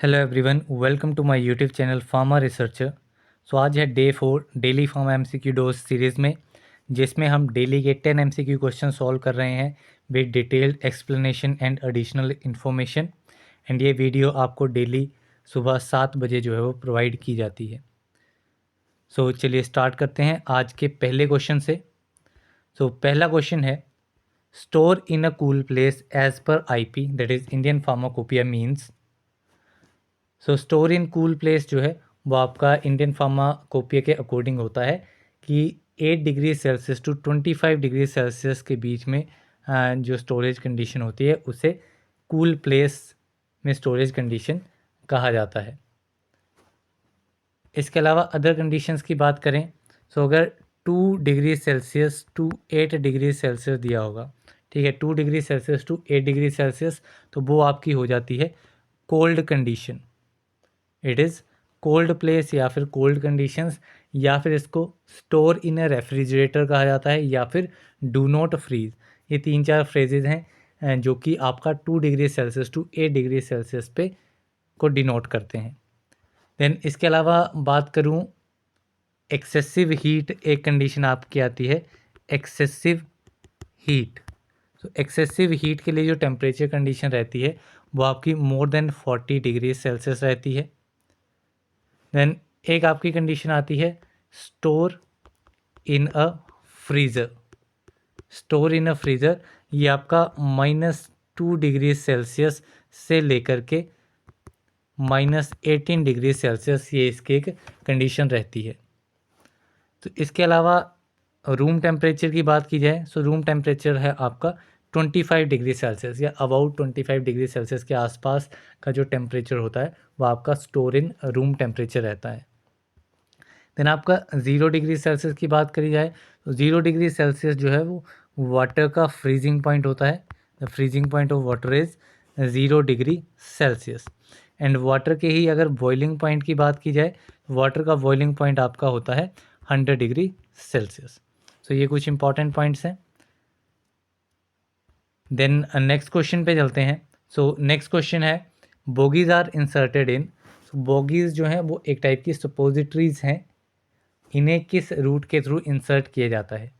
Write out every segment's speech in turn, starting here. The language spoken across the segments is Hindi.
Hello everyone, welcome to my YouTube channel pharma researcher. So आज है day 4 daily pharma MCQ dose series में, जिसमें हम डेली के 10 एमसीक्यू क्वेश्चन सॉल्व कर रहे हैं with detailed explanation and additional information. And ये वीडियो आपको डेली सुबह 7 बजे जो है वो प्रोवाइड की जाती है। सो चलिए स्टार्ट करते हैं आज के पहले क्वेश्चन से। सो पहला क्वेश्चन है, store in a cool place as per IP, that is Indian pharmacopoeia means. So store in cool place जो है वो आपका इंडियन फार्माकोपिया के अकॉर्डिंग होता है कि 8 degree Celsius to 25 degree Celsius के बीच में जो स्टोरेज कंडीशन होती है उसे कूल प्लेस में स्टोरेज कंडीशन कहा जाता है। इसके अलावा अदर कंडीशंस की बात करें, सो अगर 2 degree Celsius to 8 degree Celsius दिया होगा, ठीक है, 2 degree Celsius to 8 degree Celsius, तो वो आपकी हो जाती है cold condition. It is cold place या फिर कोल्ड कंडीशंस, या फिर इसको स्टोर इन अ रेफ्रिजरेटर कहा जाता है, या फिर डू नॉट फ्रीज। ये 3-4 फ्रेजेज हैं जो कि आपका 2 degree Celsius to 8 degree Celsius पे को डिनोट करते हैं। देन इसके अलावा बात करूं, एक्सेसिव हीट एक कंडीशन आपकी आती है, एक्सेसिव हीट। तो एक्सेसिव हीट के लिए जो टेम्परेचर कंडीशन रहती है वो आपकी मोर देन 40 डिग्री सेल्सियस रहती है। देन एक आपकी कंडीशन आती है, store in a freezer. Store in a freezer ये आपका -2 डिग्री सेल्सियस से लेकर के -18 डिग्री सेल्सियस ये इसकी एक कंडीशन रहती है। तो इसके अलावा रूम टेम्परेचर की बात की जाए, सो रूम टेम्परेचर है आपका 25 डिग्री सेल्सियस या अबाउट 25 डिग्री सेल्सियस के आसपास का जो टेम्परेचर होता है वो आपका स्टोर इन रूम टेम्परेचर रहता है। देन आपका 0 डिग्री सेल्सियस की बात करी जाए तो 0 डिग्री सेल्सियस जो है वो वाटर का फ्रीजिंग पॉइंट होता है। The freezing point of water is 0 degree Celsius. And water के ही अगर बॉइलिंग पॉइंट की बात की जाए, वाटर का बॉइलिंग पॉइंट आपका होता है 100 डिग्री सेल्सियस। सो ये कुछ इंपॉर्टेंट पॉइंट्स हैं। देन नेक्स्ट क्वेश्चन पे चलते हैं। सो नेक्स्ट क्वेश्चन है, bougies are inserted in. Bougies जो हैं वो एक टाइप की सपोजिटरीज हैं, इन्हें किस रूट के थ्रू इंसर्ट किया जाता है?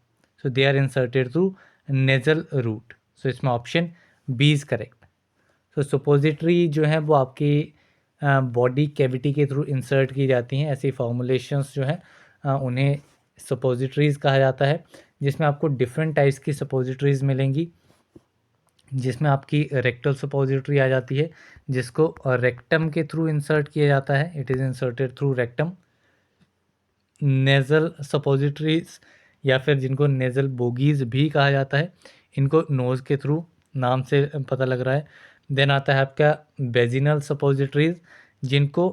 So they are inserted through nasal route. So इसमें option B is correct. So suppository जो है वो आपकी बॉडी कैविटी के थ्रू इंसर्ट की जाती हैं। ऐसी फॉर्मुलेशंस जो हैं उन्हें सपोजिटरीज़ कहा जाता है, जिसमें आपको डिफरेंट टाइप्स की सपोजिटरीज़ मिलेंगी, जिसमें आपकी रेक्टल सपोजिटरी आ जाती है, जिसको रेक्टम के थ्रू इंसर्ट किया जाता है, it is inserted through rectum. Nasal suppositories या फिर जिनको नेज़ल बोगीज़ भी कहा जाता है, इनको नोज़ के थ्रू, नाम से पता लग रहा है। देन आता है आपका वेजिनल सपोजिटरीज, जिनको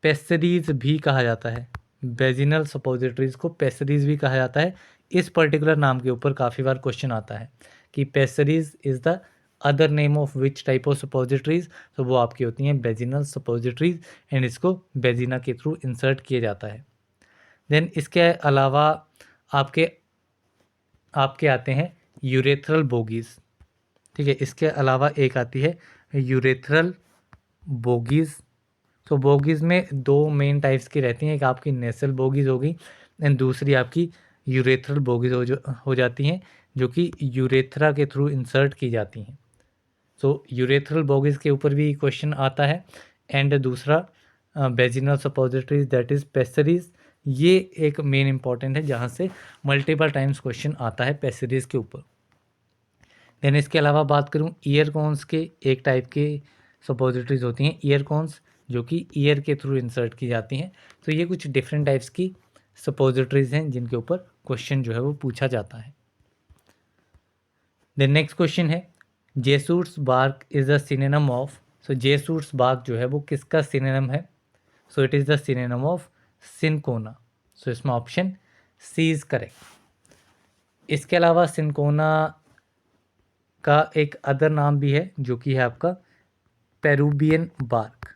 पेसरीज भी कहा जाता है। वेजिनल सपोजिटरीज को पेसरीज भी कहा जाता है। इस पर्टिकुलर नाम के ऊपर काफ़ी बार क्वेश्चन आता है कि पेसरीज is the other name of which type of suppositories, तो वो आपकी होती हैं वेजिनल सपोजिटरीज, एंड इसको वेजिना के थ्रू इंसर्ट किया जाता है। देन इसके अलावा आपके आपके आते हैं यूरेथ्रल बोगीज़, ठीक है। इसके अलावा एक आती है यूरेथ्रल बोगीज़। तो बोगीज़ में दो मेन टाइप्स की रहती हैं, एक आपकी नेसल बोगीज़ होगी एंड दूसरी आपकी यूरेथ्रल बोगीज़ हो जाती हैं, जो कि यूरेथ्रा के थ्रू इंसर्ट की जाती हैं। सो यूरेथ्रल बोगीज़ के ऊपर भी क्वेश्चन आता है। एंड दूसरा वेजिनल सपोजिटरीज दैट इज़ पेसरीज, ये एक मेन इंपॉर्टेंट है जहाँ से मल्टीपल टाइम्स क्वेश्चन आता है पेसरीज के ऊपर। देन इसके अलावा बात करूँ ईयर कॉन्स के, एक टाइप के सपोजिटरीज होती हैं ईयर कॉन्स, जो कि ईयर के थ्रू इंसर्ट की जाती हैं। तो ये कुछ डिफरेंट टाइप्स की सपोजिटरीज हैं जिनके ऊपर क्वेश्चन जो है वो पूछा जाता है। देन नेक्स्ट क्वेश्चन है, Jesuit's bark is a synonym of. So Jesuit's bark जो है वो किसका सिनोनिम है? So it is the synonym of cinchona. So इसमें ऑप्शन सी इज़ करेक्ट। इसके अलावा सिनकोना का एक अदर नाम भी है जो कि है आपका पेरुवियन बार्क।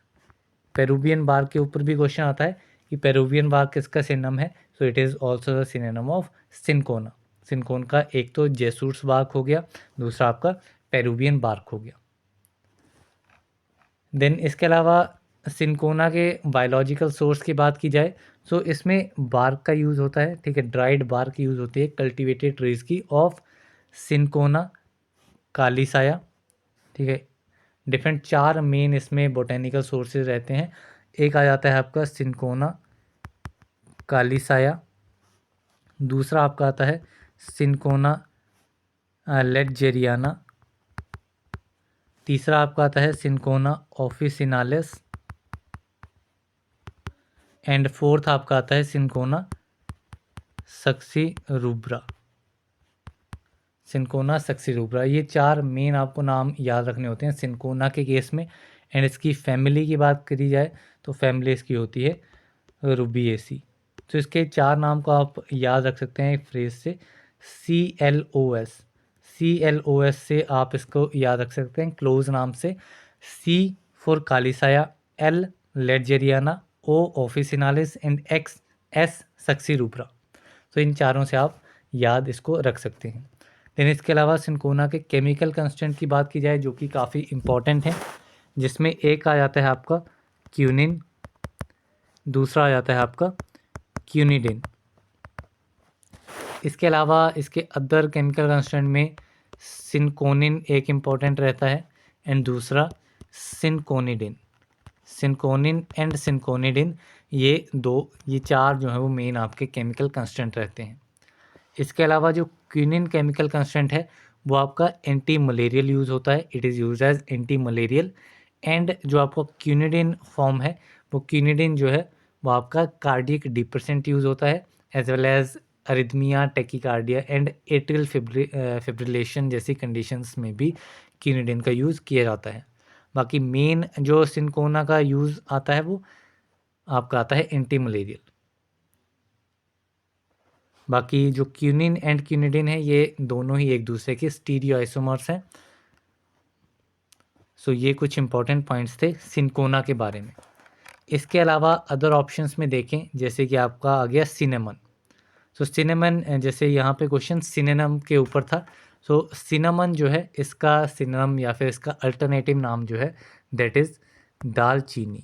पेरुवियन बार्क के ऊपर भी क्वेश्चन आता है कि पेरुवियन बार्क किसका सिनोनिम है? So it is also the synonym of cinchona. Cinchona का एक तो जेसूट्स बार्क हो गया, दूसरा आपका पेरुवियन बार्क हो गया। देन इसके अलावा सिनकोना के बायोलॉजिकल सोर्स की बात की जाए तो इसमें बार्क का यूज़ होता है, ठीक है, ड्राइड बार्क यूज़ होती है कल्टिवेटेड ट्रीज की ऑफ सिनकोना कालीसाया, ठीक है। डिफरेंट 4 मेन इसमें बोटेनिकल सोर्सेज रहते हैं। एक आ जाता है आपका सिनकोना कालीसाया, दूसरा आपका आता है सिनकोना लेडजेरियाना, तीसरा आपका आता है सिनकोना ऑफिसिनालिस एंड फोर्थ आपका आता है सिनकोना सक्सी रूब्रा। सिनकोना सक्सी रूब्रा, ये 4 मेन आपको नाम याद रखने होते हैं सिनकोना के केस में। एंड इसकी फैमिली की बात करी जाए तो फैमिली इसकी होती है रूबिएसी। तो इसके 4 नाम को आप याद रख सकते हैं एक फ्रेज से, CLOS। CLOS से आप इसको याद रख सकते हैं क्लोज नाम से, C for calisaya, L ledgeriana, O officinalis and S succirubra. तो इन चारों से आप याद इसको रख सकते हैं। देन इसके अलावा सिनकोना के केमिकल कंस्टेंट की बात की जाए जो कि काफ़ी इम्पॉर्टेंट है, जिसमें एक आ जाता है आपका क्यूनिन, दूसरा आ जाता है आपका क्यूनिडिन। इसके अलावा इसके अदर केमिकल कंस्टेंट में सिनकोनिन एक इम्पॉर्टेंट रहता है एंड दूसरा सिनकोनिडिन। सिनकोनिन एंड सिनकोनिडिन ये 4 जो है वो मेन आपके केमिकल कंस्टेंट रहते हैं। इसके अलावा जो क्यूनिन केमिकल कंस्टेंट है वो आपका एंटी मलेरियल यूज़ होता है, it is use as antimalarial. And जो आपका क्यूनिडिन फॉर्म है वो क्यूनिडिन जो है वो आपका कार्डियक डिप्रेसेंट यूज़ होता है, as well as arrhythmia, tachycardia and atrial fibrillation जैसी कंडीशंस में भी क्यूनिडिन का यूज़ किया जाता है। बाकी मेन जो सिनकोना का यूज़ आता है वो आपका आता है एंटी मलेरियल। बाकी जो क्यूनिन एंड क्यूनिडिन है ये दोनों ही एक दूसरे के स्टीरियो आइसोमर्स हैं। सो ये कुछ इंपॉर्टेंट पॉइंट्स थे सिनकोना के बारे में। इसके अलावा अदर ऑप्शंस में देखें जैसे कि आपका आ गया सिनेमन। सो सिनेमन, जैसे यहाँ पे क्वेश्चन सिनेनम के ऊपर था, सो सिनेमन जो है इसका सिनेमम या फिर इसका अल्टरनेटिव नाम जो है दैट इज़ दालचीनी।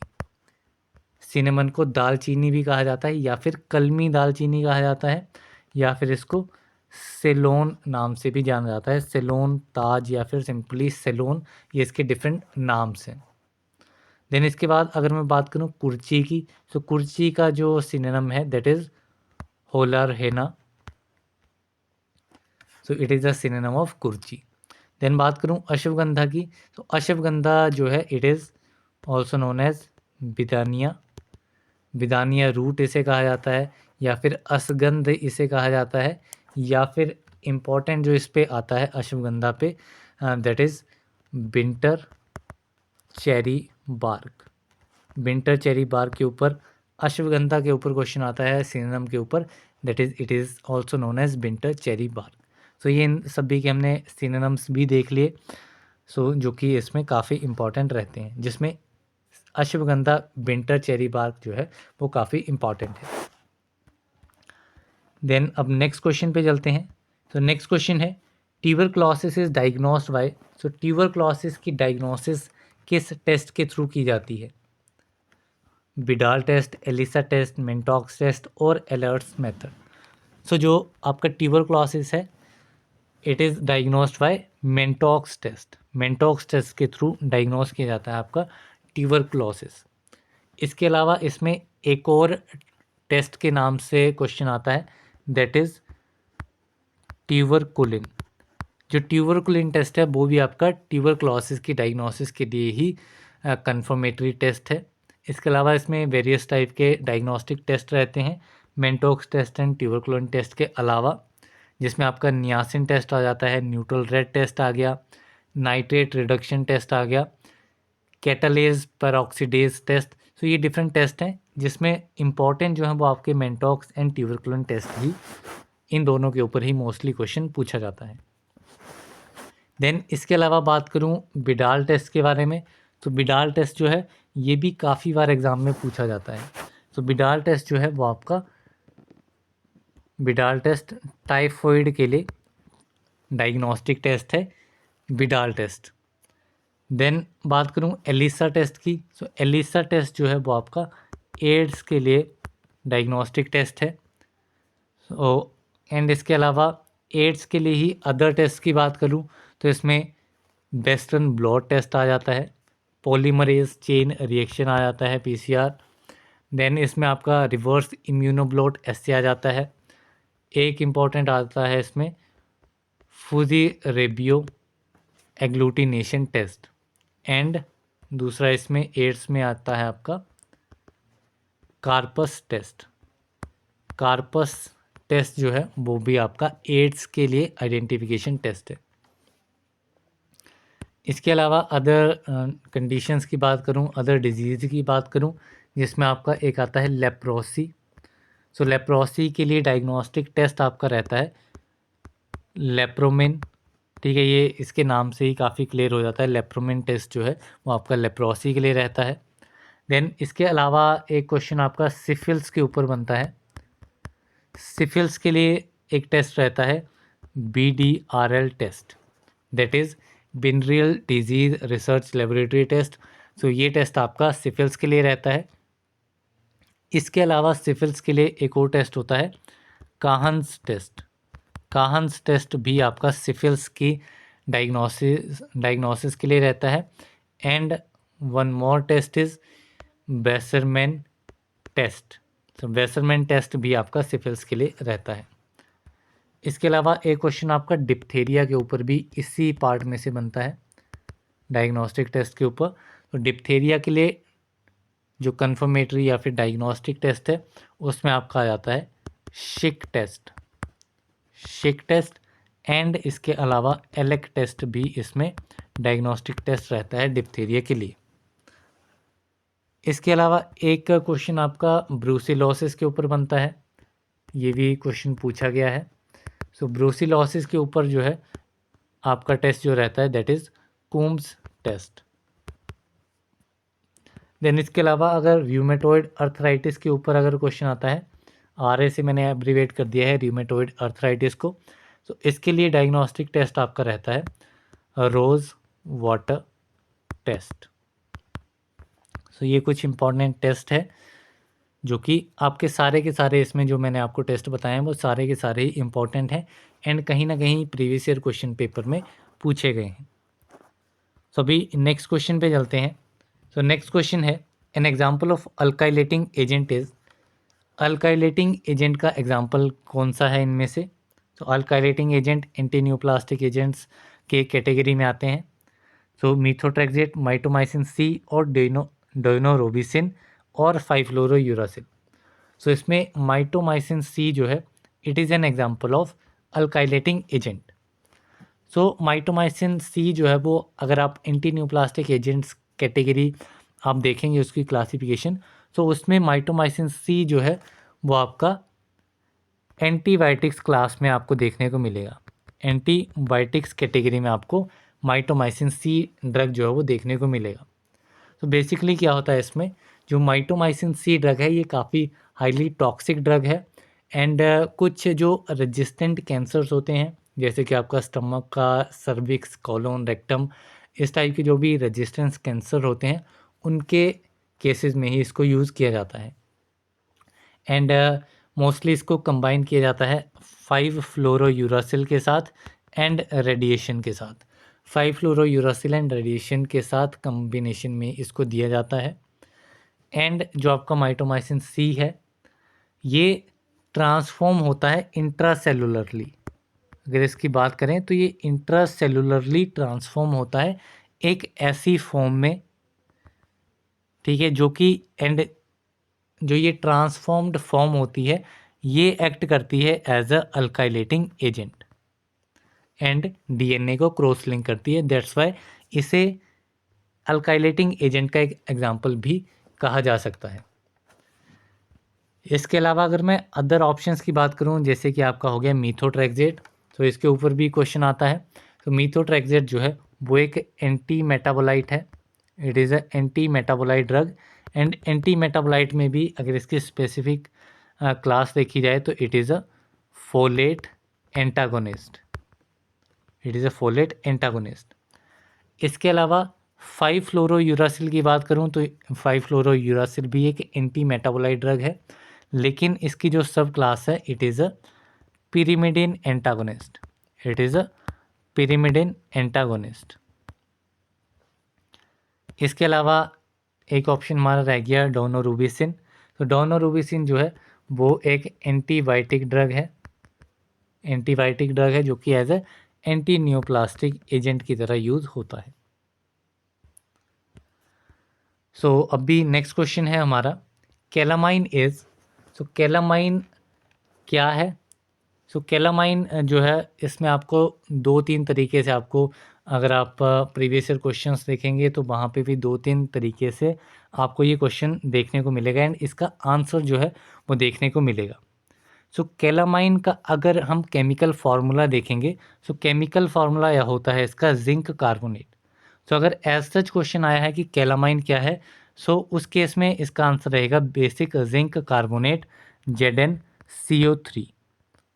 सिनेमन को दालचीनी भी कहा जाता है या फिर कलमी दालचीनी कहा जाता है या फिर इसको सेलोन नाम से भी जाना जाता है, सेलोन, ताज या फिर सिंपली सेलोन, ये इसके डिफरेंट नाम्स हैं। देन इसके बाद अगर मैं बात करूँ कुर्ची की, तो कुर्ची का जो सिनोनिम है that is holarrhena. So it is the synonym of kurchi. Then बात करूँ अश्वगंधा की, तो अश्वगंधा जो है it is also known as withania. Withania root इसे कहा जाता है या फिर असगंध इसे कहा जाता है या फिर इम्पॉर्टेंट जो इस पे आता है अश्वगंधा पे that is winter cherry bark. Winter cherry bark के ऊपर अश्वगंधा के ऊपर क्वेश्चन आता है सिनोनिम के ऊपर, that is it is also known as winter cherry bark. So ये इन सभी के हमने सिनोनिम्स भी देख लिए, सो जो कि इसमें काफ़ी इंपॉर्टेंट रहते हैं, जिसमें अश्वगंधा विंटर चेरी बार्क जो है वो काफ़ी इंपॉर्टेंट है। देन अब नेक्स्ट क्वेश्चन पे चलते हैं। तो नेक्स्ट क्वेश्चन है tuberculosis is diagnosed by. So tuberculosis की डायग्नोसिस किस टेस्ट के थ्रू की जाती है? Widal test, ELISA test, Mantoux test और एलर्ट्स मेथड। सो जो आपका ट्यूबरक्लोसिस है it is diagnosed by Mantoux test. Mantoux test के थ्रू डायग्नोस किया जाता है आपका ट्यूबरक्लोसिस। इसके अलावा इसमें एक और टेस्ट के नाम से क्वेश्चन आता है दैट इज़ ट्यूबरकुलिन। जो ट्यूबरकुलिन टेस्ट है वो भी आपका ट्यूबरक्लोसिस की डायग्नोसिस के लिए ही कंफर्मेटरी टेस्ट है। इसके अलावा इसमें वेरियस टाइप के डायग्नोस्टिक टेस्ट रहते हैं Mantoux test and tuberculin test के अलावा, जिसमें आपका नियासिन टेस्ट आ जाता है, न्यूट्रल रेड टेस्ट आ गया, नाइट्रेट रिडक्शन टेस्ट आ गया, कैटालेज पेरोक्सीडेज टेस्ट। सो ये डिफरेंट टेस्ट हैं जिसमें इंपॉर्टेंट जो है वो आपके मेंटॉक्स एंड ट्यूबरकुलिन टेस्ट ही, इन दोनों के ऊपर ही मोस्टली क्वेश्चन पूछा जाता है। देन इसके अलावा बात करूं बिडाल टेस्ट के बारे में, तो बिडाल टेस्ट जो है ये भी काफ़ी बार एग्ज़ाम में पूछा जाता है। तो बिडाल टेस्ट जो है वो आपका बिडाल टेस्ट टाइफॉइड के लिए डायग्नोस्टिक टेस्ट है बिडाल टेस्ट। देन बात करूँ एलिसा टेस्ट की, सो एलिसा टेस्ट जो है वो आपका एड्स के लिए डायग्नोस्टिक टेस्ट है। एंड इसके अलावा एड्स के लिए ही अदर टेस्ट की बात करूँ तो इसमें वेस्टर्न ब्लॉट टेस्ट आ जाता है, पॉलीमरेज चेन रिएक्शन आ जाता है PCR, देन इसमें आपका रिवर्स इम्यूनोब्लॉट ऐसे आ जाता है। एक इम्पॉर्टेंट आता है इसमें फूजी रेबियो एग्लूटिनेशन टेस्ट, एंड दूसरा इसमें एड्स में आता है आपका कार्पस टेस्ट। कार्पस टेस्ट जो है वो भी आपका एड्स के लिए आइडेंटिफिकेशन टेस्ट है। इसके अलावा अदर कंडीशंस की बात करूं, अदर डिजीज़ की बात करूं, जिसमें आपका एक आता है लेप्रोसी। सो लेप्रोसी के लिए डायग्नोस्टिक टेस्ट आपका रहता है लेप्रोमिन। ठीक है, ये इसके नाम से ही काफ़ी क्लियर हो जाता है, लेप्रोमिन टेस्ट जो है वो आपका लेप्रोसी के लिए रहता है। देन इसके अलावा एक क्वेश्चन आपका सिफिल्स के ऊपर बनता है। सिफिल्स के लिए एक टेस्ट रहता है BDRL test, that is venereal disease research laboratory test. So ये टेस्ट आपका सिफिल्स के लिए रहता है। इसके अलावा सिफिल्स के लिए एक और टेस्ट होता है काहन्स टेस्ट। काहन्स टेस्ट भी आपका सिफिल्स की डायग्नोसिस के लिए रहता है। And one more test is Wassermann test. तो बेसरमैन टेस्ट भी आपका सिफिल्स के लिए रहता है। इसके अलावा एक क्वेश्चन आपका डिप्थेरिया के ऊपर भी इसी पार्ट में से बनता है, डायग्नोस्टिक टेस्ट के ऊपर। तो डिप्थेरिया के लिए जो कन्फर्मेटरी या फिर डायग्नोस्टिक टेस्ट है उसमें आपका आ जाता है शिक टेस्ट। शिक टेस्ट एंड इसके अलावा एलेक टेस्ट भी इसमें डायग्नोस्टिक टेस्ट रहता है डिप्थेरिया के लिए। इसके अलावा एक क्वेश्चन आपका ब्रूसिलोसिस के ऊपर बनता है, ये भी क्वेश्चन पूछा गया है। सो ब्रूसिलोसिस के ऊपर जो है आपका टेस्ट जो रहता है that is Coombs test. Then इसके अलावा अगर रूमेटॉइड अर्थराइटिस के ऊपर अगर क्वेश्चन आता है, RA से मैंने एब्रीवेट कर दिया है रूमेटॉइड अर्थराइटिस को, तो इसके लिए डायग्नोस्टिक टेस्ट आपका रहता है रोज़ वाटर टेस्ट। सो ये कुछ इंपॉर्टेंट टेस्ट है जो कि आपके सारे के सारे इसमें जो मैंने आपको टेस्ट बताए हैं वो सारे के सारे ही इंपॉर्टेंट हैं एंड कहीं ना कहीं प्रीवियस ईयर क्वेश्चन पेपर में पूछे गए हैं। सो अभी नेक्स्ट क्वेश्चन पे चलते हैं। सो नेक्स्ट क्वेश्चन है an example of alkylating agent is. Alkylating agent का एग्जाम्पल कौन सा है इनमें से? तो अल्काइलेटिंग एजेंट एंटीन्यूप्लास्टिक एजेंट्स के कैटेगरी में आते हैं। सो मीथोट्रेक्सेट, माइटोमाइसिन C और डोइनोरोबिसिन और 5-फ्लोरोयूरासिल। सो इसमें माइटोमाइसिन C जो है it is an example of alkylating agent. So mitomycin C जो है वो अगर आप एंटीन्यूप्लास्टिक एजेंट्स कैटेगरी आप देखेंगे उसकी क्लासिफिकेशन, तो उसमें माइटोमाइसिन C जो है वो आपका एंटीबायोटिक्स क्लास में आपको देखने को मिलेगा। एंटीबायोटिक्स कैटेगरी में आपको माइटोमाइसिन C ड्रग जो है वो देखने को मिलेगा। तो बेसिकली क्या होता है इसमें, जो माइटोमाइसिन C ड्रग है ये काफ़ी हाईली टॉक्सिक ड्रग है एंड कुछ जो रेजिस्टेंट कैंसर्स होते हैं जैसे कि आपका स्टमक का, सर्विक्स, कॉलोन, रेक्टम, इस टाइप के जो भी रेजिस्टेंस कैंसर होते हैं उनके केसेस में ही इसको यूज़ किया जाता है। एंड मोस्टली इसको कंबाइन किया जाता है 5-फ्लोरोयूरासिल के साथ एंड रेडिएशन के साथ। 5-फ्लोरोयूरासिल एंड रेडिएशन के साथ कम्बिनेशन में इसको दिया जाता है। एंड जो आपका माइटोमाइसिन C है ये ट्रांसफॉर्म होता है इंट्रासेलुलरली। अगर इसकी बात करें तो ये इंट्रासेलुलरली ट्रांसफॉर्म होता है एक ऐसी फॉर्म में, ठीक है, जो कि एंड जो ये ट्रांसफॉर्म्ड फॉर्म होती है ये एक्ट करती है as a alkylating agent and DNA को क्रॉस लिंक करती है। दैट्स वाई इसे अल्काइलेटिंग एजेंट का एक एग्जाम्पल भी कहा जा सकता है। इसके अलावा अगर मैं अदर ऑप्शंस की बात करूं जैसे कि आपका हो गया मीथोट्रेक्सेट, तो इसके ऊपर भी क्वेश्चन आता है। तो मीथोट्रेक्सेट जो है वो एक एंटी मेटाबोलाइट है, it is a anti metabolite drug and anti metabolite में भी अगर इसकी स्पेसिफिक क्लास देखी जाए तो it is a folate antagonist. It is a folate antagonist. इसके अलावा 5 फ्लोरोयूरासिल की बात करूं तो 5 फ्लोरोयूरासिल भी एक एंटी मेटाबोलाइट ड्रग है, लेकिन इसकी जो सब क्लास है it is a pyrimidine antagonist, it is a pyrimidine antagonist. इसके अलावा एक ऑप्शन हमारा रह गया डोनोरूबिसिन। तो डोनोरूबिसिन जो है वो एक एंटीबायोटिक ड्रग है, एंटीबायोटिक ड्रग है जो कि as a antineoplastic agent की तरह यूज़ होता है। सो अभी नेक्स्ट क्वेश्चन है हमारा, कैलामाइन इज, सो कैलामाइन क्या है? सो कैलामाइन जो है इसमें आपको 2-3 तरीके से आपको, अगर आप प्रीवियस ईयर क्वेश्चंस देखेंगे तो वहाँ पे भी 2-3 तरीके से आपको ये क्वेश्चन देखने को मिलेगा एंड इसका आंसर जो है वो देखने को मिलेगा। सो कैलामाइन का अगर हम केमिकल फार्मूला देखेंगे, सो केमिकल फार्मूला यह होता है इसका जिंक कार्बोनेट। सो अगर एज सच क्वेश्चन आया है कि कैलामाइन क्या है, सो उस केस में इसका आंसर रहेगा बेसिक जिंक कार्बोनेट ZnCO3।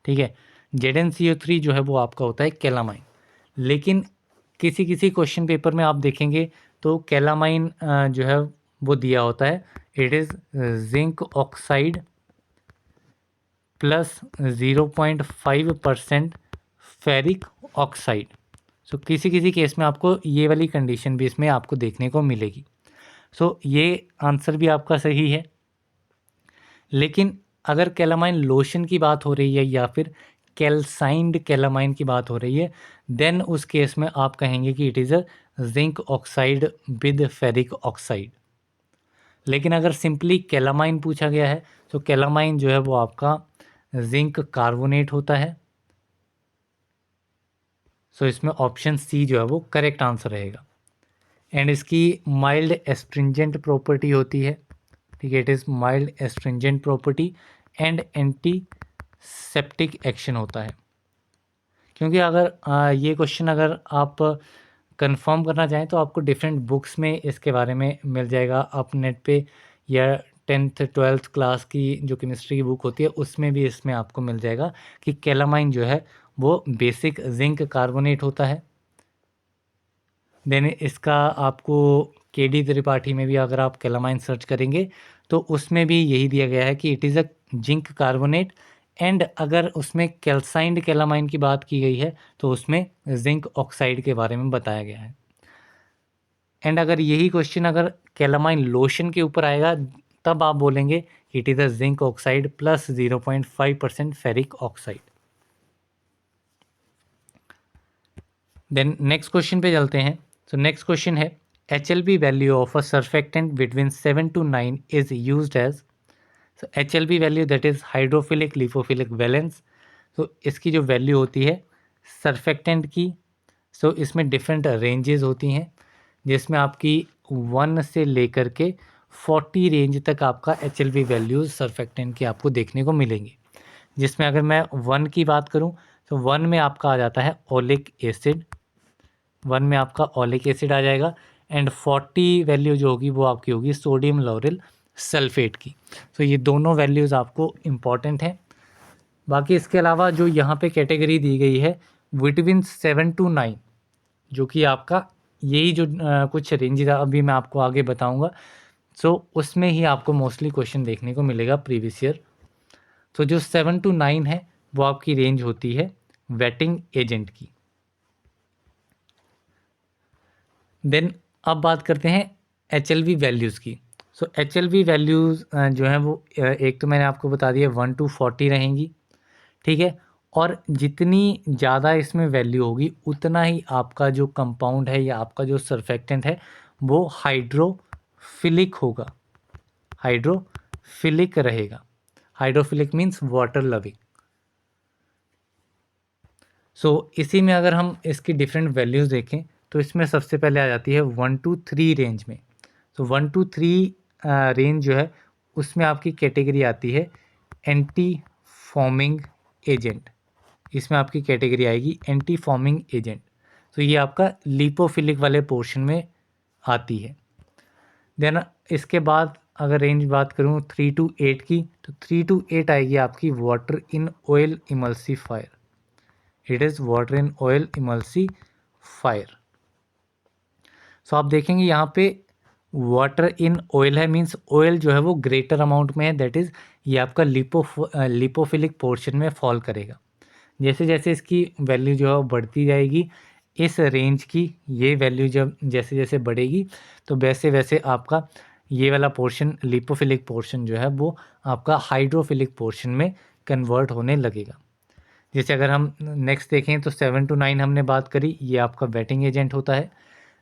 ठीक है, ZnCO3 जो है वो आपका होता है कैलामाइन। लेकिन किसी किसी क्वेश्चन पेपर में आप देखेंगे तो कैलामाइन जो है वो दिया होता है it is zinc oxide plus 0.5% ferric oxide. So किसी किसी केस में आपको ये वाली कंडीशन भी इसमें आपको देखने को मिलेगी। सो ये आंसर भी आपका सही है। लेकिन अगर कैलामाइन लोशन की बात हो रही है या फिर कैल्साइंड कैलामाइन की बात हो रही है, देन उस केस में आप कहेंगे कि it is a zinc oxide with ferric oxide. लेकिन अगर सिंपली कैलामाइन पूछा गया है तो कैलामाइन जो है वो आपका जिंक कार्बोनेट होता है। सो इसमें ऑप्शन सी जो है वो करेक्ट आंसर रहेगा। एंड इसकी माइल्ड एस्ट्रिंजेंट प्रॉपर्टी होती है। ठीक है, it is mild astringent property and anti septic action होता है। क्योंकि अगर ये क्वेश्चन अगर आप कंफर्म करना चाहें तो आपको डिफरेंट बुक्स में इसके बारे में मिल जाएगा, आप नेट पे या 10th 12th क्लास की जो केमिस्ट्री की बुक होती है उसमें भी इसमें आपको मिल जाएगा कि कैलामाइन जो है वो बेसिक जिंक कार्बोनेट होता है। देन इसका आपको केडी त्रिपाठी में भी अगर आप कैलामाइन सर्च करेंगे तो उसमें भी यही दिया गया है कि it is a zinc carbonate. And अगर उसमें कैल्साइंड कैलामाइन की बात की गई है तो उसमें जिंक ऑक्साइड के बारे में बताया गया है। एंड अगर यही क्वेश्चन अगर कैलामाइन लोशन के ऊपर आएगा तब आप बोलेंगे it is a zinc oxide plus 0.5% ferric oxide. Then next question पे चलते हैं। सो नेक्स्ट क्वेश्चन है HLB value of a surfactant between 7 to 9 is used as. So HLB value that is hydrophilic lipophilic valence. तो इसकी जो वैल्यू होती है सर्फेक्टेंट की, सो इसमें डिफरेंट रेंजेस होती हैं जिसमें आपकी 1 से लेकर के 40 रेंज तक आपका HLB वैल्यूज सर्फेक्टेंट की आपको देखने को मिलेंगी। जिसमें अगर मैं 1 की बात करूं तो 1 में आपका आ जाता है ओलिक एसिड, 1 में आपका ओलिक एसिड आ जाएगा। एंड 40 वैल्यू जो होगी वो आपकी होगी सोडियम लॉरेल सल्फेट की। तो ये दोनों वैल्यूज़ आपको इम्पॉर्टेंट हैं। बाकी इसके अलावा जो यहाँ पे कैटेगरी दी गई है बिटवीन 7 to 9, जो कि आपका यही जो कुछ रेंज अभी मैं आपको आगे बताऊंगा, सो उसमें ही आपको मोस्टली क्वेश्चन देखने को मिलेगा प्रीवियस ईयर। तो जो 7 to 9 है वो आपकी रेंज होती है वेटिंग एजेंट की। देन अब बात करते हैं HLV वैल्यूज़ की। सो HLV वैल्यूज़ जो हैं वो एक तो मैंने आपको बता दिया 1 to 40 रहेंगी। ठीक है, और जितनी ज़्यादा इसमें वैल्यू होगी उतना ही आपका जो कंपाउंड है या आपका जो सर्फेक्टेंट है वो हाइड्रोफिलिक होगा, हाइड्रोफिलिक रहेगा। Hydrophilic means water loving. So इसी में अगर हम इसकी डिफरेंट वैल्यूज़ देखें तो इसमें सबसे पहले आ जाती है 1 to 3 रेंज में। तो 1 to 3 रेंज जो है उसमें आपकी कैटेगरी आती है एंटी फॉर्मिंग एजेंट। इसमें आपकी कैटेगरी आएगी एंटी फॉर्मिंग एजेंट। तो ये आपका लिपोफिलिक वाले पोर्शन में आती है। देन इसके बाद अगर रेंज बात करूँ 3 to 8 की, तो 3 to 8 आएगी आपकी water in oil emulsifier. It is water in oil emulsifier. So आप देखेंगे यहाँ पे वाटर इन ऑयल है, मीन्स ऑयल जो है वो ग्रेटर अमाउंट में है, दैट इज़ ये आपका लिपोफिलिक पोर्शन में फॉल करेगा। जैसे जैसे इसकी वैल्यू जो है वो बढ़ती जाएगी, इस रेंज की ये वैल्यू जब जैसे जैसे बढ़ेगी तो वैसे वैसे आपका ये वाला पोर्शन लिपोफिलिक पोर्शन जो है वो आपका हाइड्रोफिलिक पोर्शन में कन्वर्ट होने लगेगा। जैसे अगर हम नेक्स्ट देखें तो 7 to 9 हमने बात करी, ये आपका वेटिंग एजेंट होता है।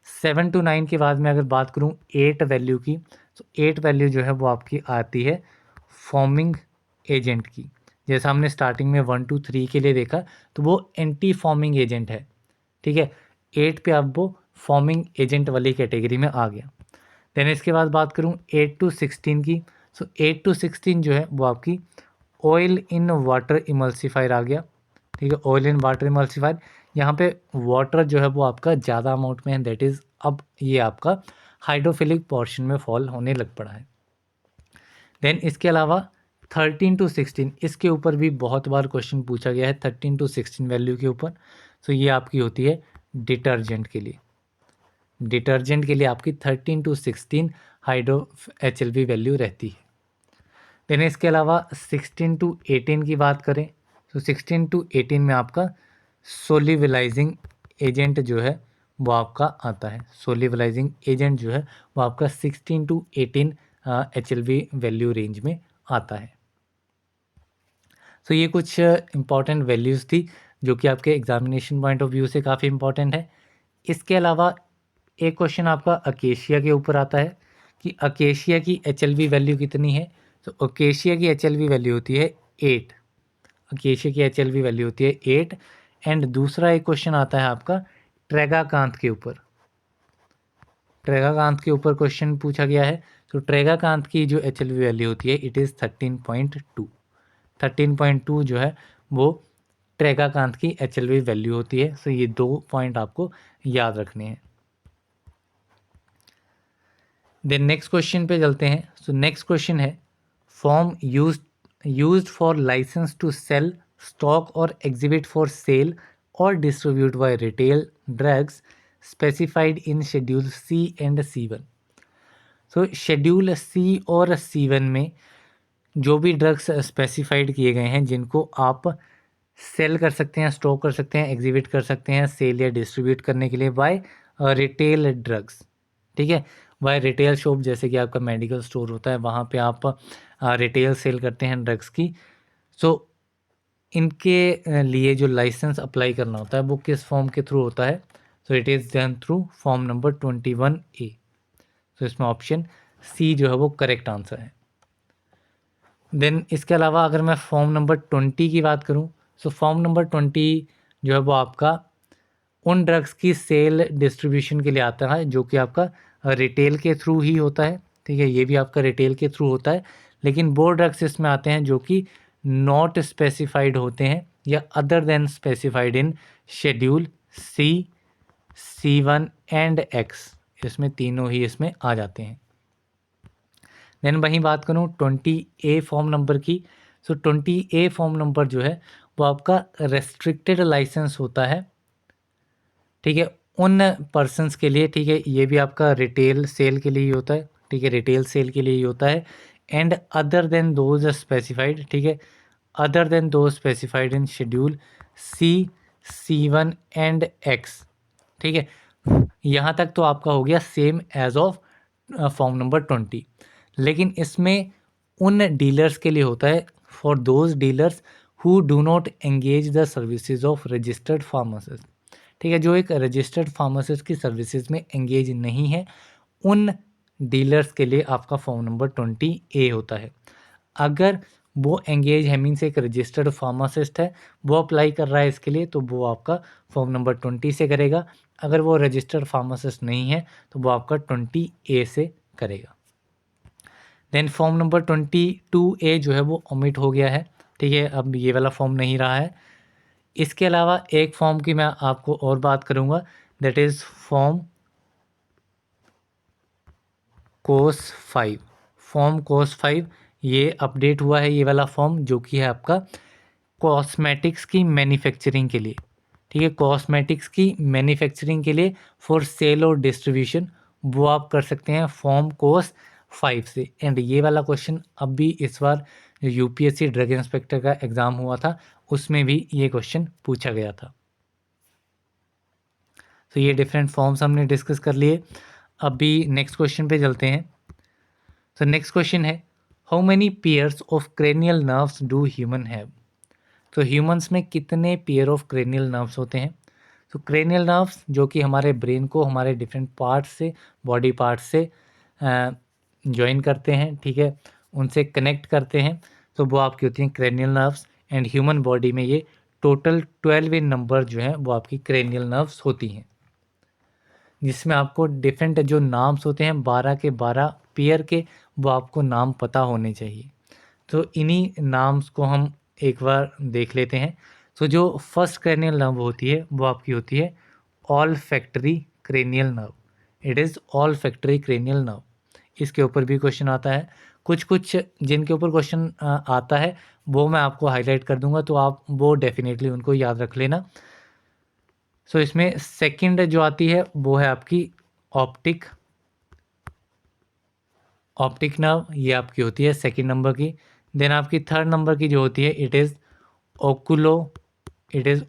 7 to 9 के बाद में अगर बात करूं 8 वैल्यू की, तो 8 वैल्यू जो है वो आपकी आती है फॉर्मिंग एजेंट की। जैसा हमने स्टार्टिंग में 1 to 3 के लिए देखा तो वो एंटी फॉर्मिंग एजेंट है, ठीक है। 8 पे अब वो फॉर्मिंग एजेंट वाली कैटेगरी में आ गया। देन इसके बाद बात करूं 8 to 16 की, सो 8 to 16 जो है वो आपकी ऑयल इन वाटर इमल्सिफायर आ गया, ठीक है। ऑयल इन वाटर इमल्सिफायर, यहाँ पे वाटर जो है वो आपका ज़्यादा अमाउंट में है, दैट इज़ अब ये आपका हाइड्रोफिलिक पोर्शन में फॉल होने लग पड़ा है। देन इसके अलावा 13 to 16, इसके ऊपर भी बहुत बार क्वेश्चन पूछा गया है 13 to 16 वैल्यू के ऊपर। सो ये आपकी होती है डिटर्जेंट के लिए। डिटर्जेंट के लिए आपकी 13 to 16 हाइड्रो HLV वैल्यू रहती है। देन इसके अलावा 16 to 18 की बात करें तो 16 to 18 में आपका सोलिवलाइजिंग एजेंट जो है वो आपका आता है। सोलिवलाइजिंग एजेंट जो है वो आपका 16 to 18 HLV वैल्यू रेंज में आता है। सो ये कुछ इंपॉर्टेंट वैल्यूज़ थी जो कि आपके एग्जामिनेशन पॉइंट ऑफ व्यू से काफ़ी इंपॉर्टेंट है। इसके अलावा एक क्वेश्चन आपका अकेशिया के ऊपर आता है कि अकेशिया की HLV वैल्यू कितनी है। तो अकेशिया की HLV वैल्यू होती है 8। अकेशिया की HLV वैल्यू होती है 8। एंड दूसरा एक क्वेश्चन आता है आपका ट्रेगाकांत के ऊपर। ट्रेगाकांत के ऊपर क्वेश्चन पूछा गया है। तो ट्रेगाकांत की जो HLV वैल्यू होती है इट इज़ 13.2। 13.2 जो है वो ट्रेगाकांत की HLV वैल्यू होती है। सो ये 2 पॉइंट आपको याद रखने हैं। देन नेक्स्ट क्वेश्चन पे चलते हैं। सो नेक्स्ट क्वेश्चन है form used for license to sell stock और एग्जिबिट फॉर सेल और distribute by retail drugs specified in schedule C and C1। So schedule C और C1 में जो भी ड्रग्स स्पेसिफाइड किए गए हैं जिनको आप सेल कर सकते हैं, स्टॉक कर सकते हैं, एग्जिबिट कर सकते हैं सेल या डिस्ट्रीब्यूट करने के लिए बाय रिटेल ड्रग्स, ठीक है। बाय रिटेल शॉप, जैसे कि आपका मेडिकल स्टोर होता है वहाँ पे आप रिटेल सेल करते हैं ड्रग्स की। सो इनके लिए जो लाइसेंस अप्लाई करना होता है वो किस फॉर्म के थ्रू होता है। So it is done through form number 21A। तो इसमें ऑप्शन C जो है वो करेक्ट आंसर है। देन इसके अलावा अगर मैं फॉर्म नंबर 20 की बात करूं, सो फॉर्म नंबर 20 जो है वो आपका उन ड्रग्स की सेल डिस्ट्रीब्यूशन के लिए आता है जो कि आपका रिटेल के थ्रू ही होता है, ठीक है। ये भी आपका रिटेल के थ्रू होता है, लेकिन वो ड्रग्स इसमें आते हैं जो कि नॉट स्पेसिफाइड होते हैं या other than specified in schedule C, C1 and X। इसमें तीनों ही इसमें आ जाते हैं। देन वहीं बात करूँ 20A फॉर्म नंबर की। सो 20A फॉर्म नंबर जो है वो आपका रेस्ट्रिक्टेड लाइसेंस होता है, ठीक है, उन पर्सनस के लिए, ठीक है। ये भी आपका रिटेल सेल के लिए ही होता है, ठीक है, रिटेल सेल के लिए ही होता है। And other than those specified, ठीक है, other than those specified in schedule C, C1 and X, ठीक है। यहाँ तक तो आपका हो गया same as of form number 20। लेकिन इसमें उन डीलर्स के लिए होता है for those dealers who do not engage the services of registered pharmacist, ठीक है। जो एक रजिस्टर्ड फार्मासिस्ट की सर्विसेज में एंगेज नहीं है उन डीलर्स के लिए आपका फॉर्म नंबर 20A होता है। अगर वो एंगेज है, मीन्स एक रजिस्टर्ड फार्मासिस्ट है, वो अप्लाई कर रहा है इसके लिए, तो वो आपका फॉर्म नंबर 20 से करेगा। अगर वो रजिस्टर्ड फार्मासिस्ट नहीं है तो वो आपका 20A से करेगा। देन फॉर्म नंबर 22A जो है वो ओमिट हो गया है, ठीक है, अब ये वाला फॉर्म नहीं रहा है। इसके अलावा एक फॉर्म की मैं आपको और बात करूँगा, that is form cos 5। Form cos 5 ये अपडेट हुआ है, ये वाला फॉर्म जो कि है आपका कॉस्मेटिक्स की मैन्युफैक्चरिंग के लिए, ठीक है, कॉस्मेटिक्स की मैन्युफैक्चरिंग के लिए फॉर सेल और डिस्ट्रीब्यूशन, वो आप कर सकते हैं फॉर्म कोर्स 5 से। एंड ये वाला क्वेश्चन अब भी इस बार जो यूपीएससी ड्रग इंस्पेक्टर का एग्ज़ाम हुआ था उसमें भी ये क्वेश्चन पूछा गया था। तो ये डिफरेंट फॉर्म्स हमने डिस्कस कर लिए। अभी नेक्स्ट क्वेश्चन पे चलते हैं। तो नेक्स्ट क्वेश्चन है, how many pairs of cranial nerves do human have? तो ह्यूमंस में कितने पेयर ऑफ क्रेनियल नर्व्स होते हैं? तो क्रेनियल नर्व्स जो कि हमारे ब्रेन को हमारे डिफरेंट पार्ट्स से, बॉडी पार्ट्स से ज्वाइन करते हैं, ठीक है, उनसे कनेक्ट करते हैं, तो वो आपकी होती हैं cranial nerves. And human body में ये टोटल 12 इन नंबर जो है वो आपकी क्रेनियल नर्व्स होती हैं, जिसमें आपको डिफरेंट जो नाम्स होते हैं 12 के 12 पेयर के, वो आपको नाम पता होने चाहिए। तो इन्हीं नाम्स को हम एक बार देख लेते हैं। तो जो फर्स्ट क्रेनियल नर्व होती है वो आपकी होती है all factory cranial nerve. It is all factory cranial nerve. इसके ऊपर भी क्वेश्चन आता है। कुछ कुछ जिनके ऊपर क्वेश्चन आता है वो मैं आपको हाईलाइट कर दूंगा, तो आप वो डेफिनेटली उनको याद रख लेना। सो इसमें सेकंड जो आती है वो है आपकी ऑप्टिक ऑप्टिक नर्व, ये आपकी होती है सेकंड नंबर की। देन आपकी थर्ड नंबर की जो होती है इट इज़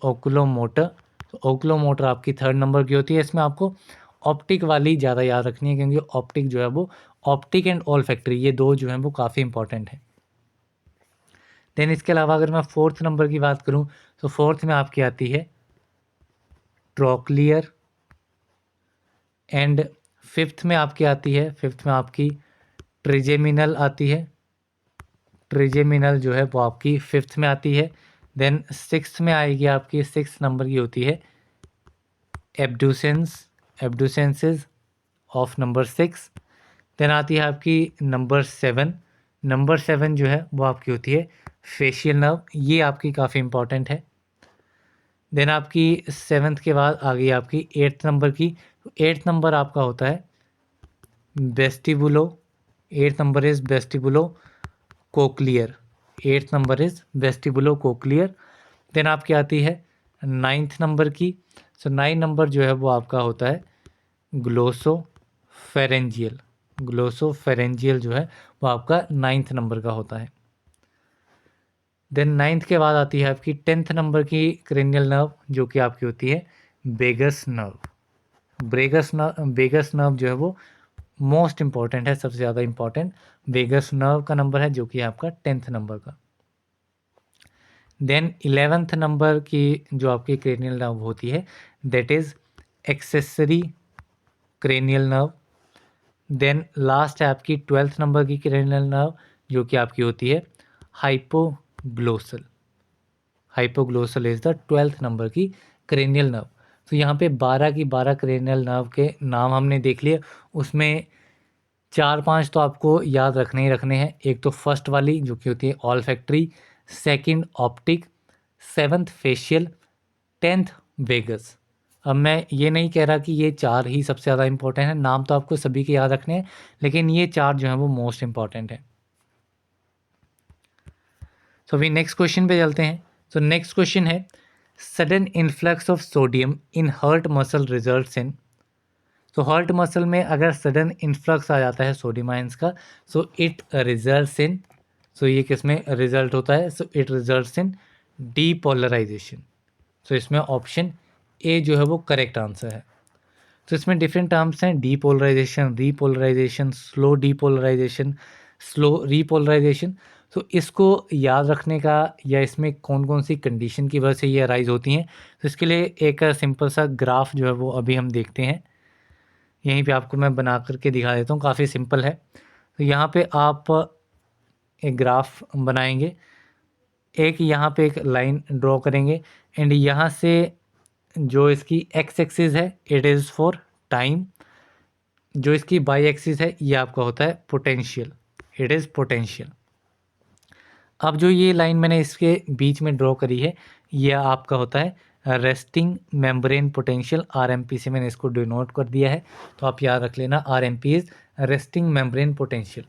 ओकुलोमोटर। तो ओकुलोमोटर आपकी थर्ड नंबर की होती है। इसमें आपको ऑप्टिक वाली ज़्यादा याद रखनी है, क्योंकि ऑप्टिक जो है वो ऑप्टिक एंड ऑल फैक्ट्री, ये दो जो हैं वो काफ़ी इंपॉर्टेंट है। देन इसके अलावा अगर मैं फोर्थ नंबर की बात करूं, तो फोर्थ में आपकी आती है ट्रोक्लियर। एंड फिफ्थ में आपकी आती है, फिफ्थ में आपकी ट्रिजेमिनल आती है। ट्रिजेमिनल जो है वो आपकी फिफ्थ में आती है। देन सिक्स्थ में आएगी आपकी, सिक्स नंबर की होती है एब्डुसेंसेस ऑफ नंबर 6। देन आती है आपकी नंबर 7। नंबर 7 जो है वो आपकी होती है फेशियल नर्व, ये आपकी काफ़ी इंपॉर्टेंट है। देन आपकी सेवन्थ के बाद आ गई आपकी एट्थ नंबर की। एट्थ नंबर आपका होता है vestibulo. Eighth number is vestibulocochlear. Eighth number is vestibulocochlear. Then आपकी आती है नाइन्थ नंबर की। सो 9 नंबर जो है वो आपका होता है ग्लोसोफेरेंजियल। ग्लोसोफेरेंजियल जो है वो आपका 9th नंबर का होता है। देन 9th के बाद आती है आपकी 10th नंबर की क्रेनियल नर्व, जो कि आपकी होती है वेगस नर्व। वेगस नर्व जो है वो मोस्ट इंपॉर्टेंट है, सबसे ज़्यादा इंपॉर्टेंट वेगस नर्व का नंबर है, जो कि आपका 10th नंबर का। देन 11th नंबर की जो आपकी क्रेनियल नर्व होती है that is accessory cranial nerve. Then last है आपकी 12th नंबर की क्रेनियल नर्व, जो कि आपकी होती है hypoglossal. Hypoglossal is the 12th number की क्रेनियल नर्व। तो यहाँ पे 12 की 12 क्रेनियल नर्व के नाम हमने देख लिए। उसमें 4-5 तो आपको याद रखने ही रखने हैं। एक तो फर्स्ट वाली जो कि होती है olfactory, second optic, 7th facial, 10th vagus. अब मैं ये नहीं कह रहा कि ये 4 ही सबसे ज़्यादा इंपॉर्टेंट है, नाम तो आपको सभी के याद रखने हैं, लेकिन ये 4 जो हैं वो मोस्ट इंपॉर्टेंट है। तो अभी नेक्स्ट क्वेश्चन पे चलते हैं। तो नेक्स्ट क्वेश्चन है sudden influx of sodium in heart muscle results in. तो हर्ट मसल में अगर सडन इन्फ्लक्स आ जाता है सोडियम आयंस का, सो इट रिजल्ट्स इन, सो ये किस में रिजल्ट होता है, so it results in depolarization. तो इसमें ऑप्शन ए जो है वो करेक्ट आंसर है। तो इसमें डिफरेंट टर्म्स हैं, depolarization, repolarization, slow depolarization, slow repolarization. तो इसको याद रखने का, या इसमें कौन कौन सी कंडीशन की वजह से ये अराइज होती हैं, तो इसके लिए एक सिंपल सा ग्राफ जो है वो अभी हम देखते हैं। यहीं पे आपको मैं बना करके दिखा देता हूँ, काफ़ी सिंपल है। तो यहाँ पे आप एक ग्राफ बनाएंगे, एक यहाँ पे एक लाइन ड्रॉ करेंगे, एंड यहाँ से जो इसकी एक्स एक्सिस है इट इज़ फॉर टाइम, जो इसकी बाई एक्सिस है ये आपका होता है पोटेंशियल, इट इज़ पोटेंशियल। अब जो ये लाइन मैंने इसके बीच में ड्रॉ करी है ये आपका होता है रेस्टिंग मेम्ब्रेन पोटेंशियल, आरएमपी से मैंने इसको डिनोट कर दिया है, तो आप याद रख लेना RMP is resting membrane potential.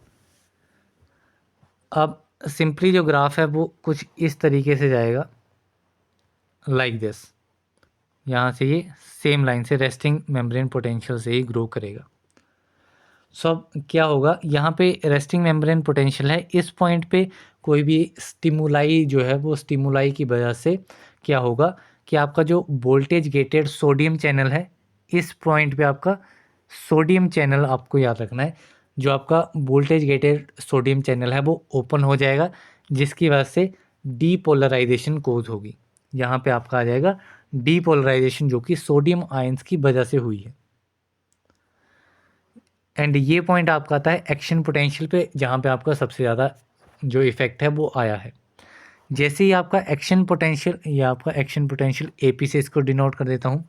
अब सिंपली जो ग्राफ है वो कुछ इस तरीके से जाएगा, लाइक दिस। यहाँ से ये सेम लाइन से रेस्टिंग मेम्ब्रेन पोटेंशियल से ही ग्रो करेगा। सो अब क्या होगा, यहाँ पे रेस्टिंग मेम्ब्रेन पोटेंशियल है, इस पॉइंट पे कोई भी स्टिमुलाई जो है वो स्टिमुलाई की वजह से क्या होगा कि आपका जो वोल्टेज गेटेड सोडियम चैनल है, इस पॉइंट पे आपका सोडियम चैनल आपको याद रखना है, जो आपका वोल्टेज गेटेड सोडियम चैनल है वो ओपन हो जाएगा, जिसकी वजह से डीपोलराइजेशन कोज होगी। यहाँ पे आपका आ जाएगा डीपोलराइजेशन, जो कि सोडियम आयंस की वजह से हुई है। एंड ये पॉइंट आपका आता है एक्शन पोटेंशियल पे, जहाँ पे आपका सबसे ज़्यादा जो इफेक्ट है वो आया है। जैसे ही आपका एक्शन पोटेंशियल, या आपका एक्शन पोटेंशियल AP से इसको डिनोट कर देता हूँ,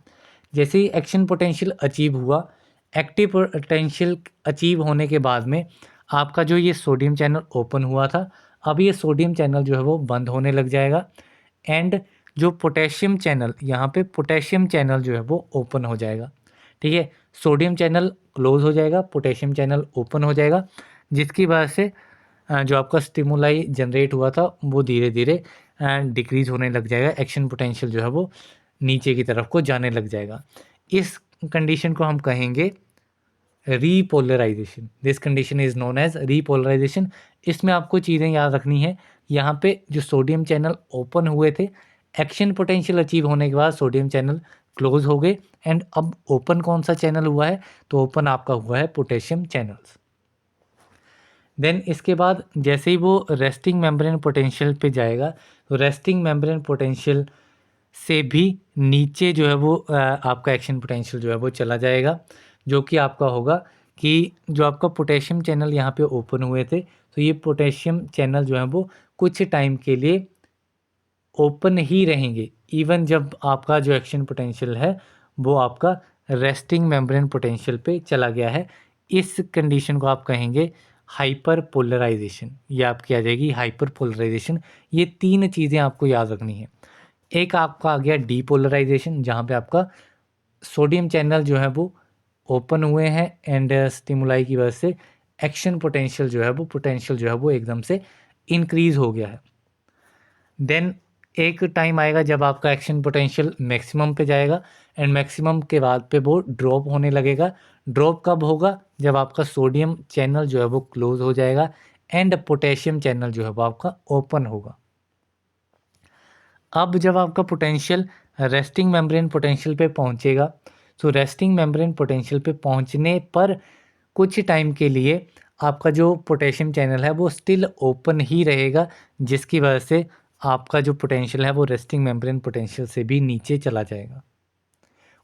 जैसे ही एक्शन पोटेंशियल अचीव हुआ, एक्टिव पोटेंशियल अचीव होने के बाद में आपका जो ये सोडियम चैनल ओपन हुआ था, अब ये सोडियम चैनल जो है वो बंद होने लग जाएगा, एंड जो पोटेशियम चैनल, यहाँ पे पोटेशियम चैनल जो है वो ओपन हो जाएगा। ठीक है, सोडियम चैनल क्लोज हो जाएगा, पोटेशियम चैनल ओपन हो जाएगा, जिसकी वजह से जो आपका स्टिमुलाई जनरेट हुआ था वो धीरे धीरे डिक्रीज होने लग जाएगा, एक्शन पोटेंशियल जो है वो नीचे की तरफ को जाने लग जाएगा। इस कंडीशन को हम कहेंगे repolarization. This condition is known as repolarization. इसमें आपको चीज़ें याद रखनी है, यहाँ पे जो सोडियम चैनल ओपन हुए थे, एक्शन पोटेंशियल अचीव होने के बाद सोडियम चैनल क्लोज हो गए, एंड अब ओपन कौन सा चैनल हुआ है, तो ओपन आपका हुआ है पोटेशियम चैनल्स। देन इसके बाद जैसे ही वो रेस्टिंग मेम्ब्रेन पोटेंशियल पे जाएगा, तो रेस्टिंग मेम्ब्रेन पोटेंशियल से भी नीचे जो है वो आपका एक्शन पोटेंशियल जो है वो चला जाएगा, जो कि आपका होगा कि जो आपका पोटेशियम चैनल यहाँ पे ओपन हुए थे, तो ये पोटेशियम चैनल जो है वो कुछ टाइम के लिए ओपन ही रहेंगे, इवन जब आपका जो एक्शन पोटेंशियल है वो आपका रेस्टिंग मेम्ब्रेन पोटेंशियल पे चला गया है। इस कंडीशन को आप कहेंगे हाइपर पोलराइजेशन, ये आपकी आ जाएगी हाइपर पोलराइजेशन। ये तीन चीज़ें आपको याद रखनी है। एक आपका आ गया डीपोलराइजेशन, जहाँ पे आपका सोडियम चैनल जो है वो ओपन हुए हैं, एंड स्टिमुलाई की वजह से एक्शन पोटेंशियल जो है वो एकदम से इंक्रीज हो गया है। देन एक टाइम आएगा जब आपका एक्शन पोटेंशियल मैक्सिमम पे जाएगा, एंड मैक्सिमम के बाद पे वो ड्रॉप होने लगेगा। ड्रॉप कब होगा, जब आपका सोडियम चैनल जो है वो क्लोज हो जाएगा, एंड पोटेशियम चैनल जो है वो आपका ओपन होगा। अब जब आपका पोटेंशियल रेस्टिंग मेम्ब्रेन पोटेंशियल पे पहुंचेगा, तो रेस्टिंग मेम्ब्रेन पोटेंशियल पे पहुंचने पर कुछ टाइम के लिए आपका जो पोटेशियम चैनल है वो स्टिल ओपन ही रहेगा, जिसकी वजह से आपका जो पोटेंशियल है वो रेस्टिंग मेम्ब्रेन पोटेंशियल से भी नीचे चला जाएगा।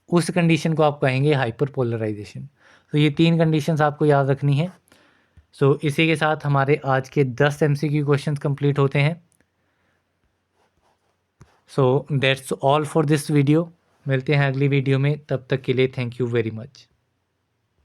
उस कंडीशन को आप कहेंगे हाइपर पोलराइजेशन। तो ये तीन कंडीशंस आपको याद रखनी है। सो इसी के साथ हमारे आज के 10 MCQ क्वेश्चंस कंप्लीट होते हैं। So that's all for this video. मिलते हैं अगली वीडियो में, तब तक के लिए थैंक यू वेरी मच।